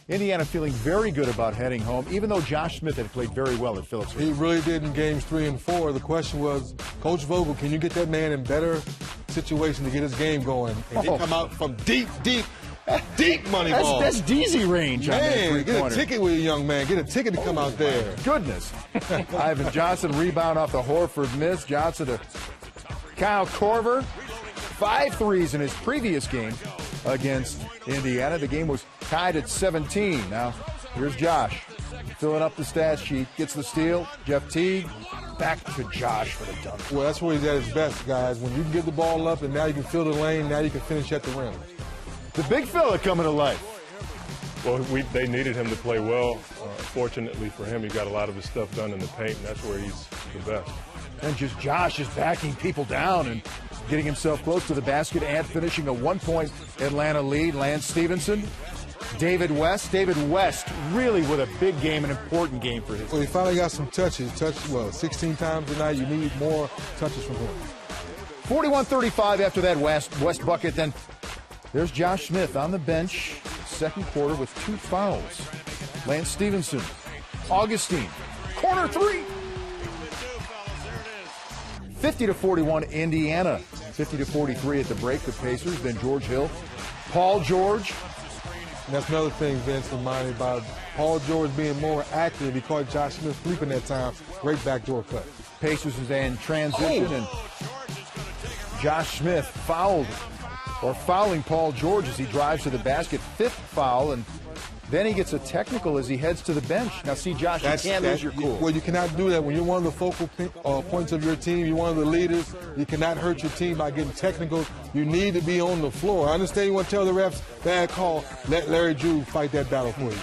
Indiana feeling very good about heading home, even though Josh Smith had played very well at Phillips. He really did in games 3 and 4. The question was, Coach Vogel, can you get that man in better situation to get his game going? And he come out from deep money ball. That's DZ range. Man, get a ticket with a young man. Get a ticket to come out there. Goodness. Ivan Johnson rebound off the Horford miss. Johnson to Kyle Korver. 5 threes in his previous game against Indiana. The game was tied at 17. Now, here's Josh filling up the stat sheet. Gets the steal. Jeff Teague. Back to Josh for the dunk. Well, that's where he's at his best, guys. When you can get the ball up and now you can fill the lane, now you can finish at the rim. The big fella coming to life. Well, they needed him to play well. Fortunately for him, he got a lot of his stuff done in the paint, and that's where he's the best. And just Josh is backing people down and getting himself close to the basket and finishing a 1-point Atlanta lead. Lance Stevenson, David West. David West really with a big game, an important game for his. Well, he finally got some touches. 16 times tonight. You need more touches from him. 41-35 after that West bucket. Then there's Josh Smith on the bench, second quarter with 2 fouls. Lance Stevenson, Augustine, corner 3. 50-41 Indiana. 50-43 at the break, the Pacers. Then George Hill, Paul George. And that's another thing Vince reminded about Paul George being more active. He caught Josh Smith sleeping that time. Great backdoor cut. Pacers is in transition, and Josh Smith fouling Paul George as he drives to the basket. 5th foul, and then he gets a technical as he heads to the bench. Now, see, Josh, you can't lose your cool. Well, you cannot do that. When you're one of the focal points of your team, you're one of the leaders, you cannot hurt your team by getting technical. You need to be on the floor. I understand you want to tell the refs, bad call. Let Larry Drew fight that battle for you.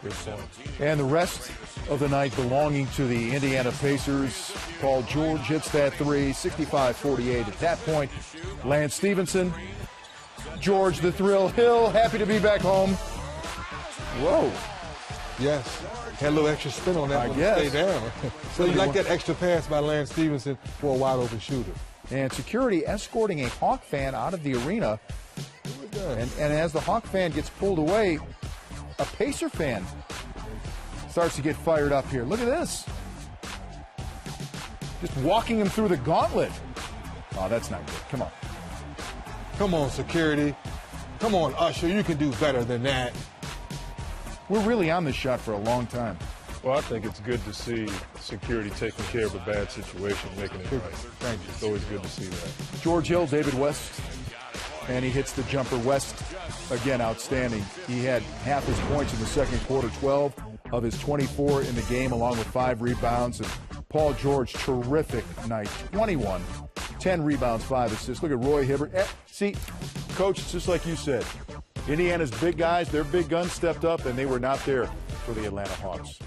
Good point. And the rest of the night belonging to the Indiana Pacers. Paul George hits that 3, 65-48 at that point. Lance Stevenson, George the Thrill Hill, happy to be back home. Whoa. Yes. Had a little extra spin on that I one guess. to stay down. So you like that extra pass by Lance Stevenson for a wide open shooter. And security escorting a Hawk fan out of the arena. And as the Hawk fan gets pulled away, a Pacer fan starts to get fired up here. Look at this. Just walking him through the gauntlet. Oh, that's not good. Come on. Come on, security. Come on, Usher. You can do better than that. We're really on this shot for a long time. Well, I think it's good to see security taking care of a bad situation, making it right. Thank you. It's always good to see that. George Hill, David West, and he hits the jumper. West, again, outstanding. He had half his points in the second quarter, 12 of his 24 in the game, along with 5 rebounds. And Paul George, terrific night, 21, 10 rebounds, 5 assists. Look at Roy Hibbert. See, Coach, it's just like you said. Indiana's big guys, their big guns stepped up, and they were not there for the Atlanta Hawks.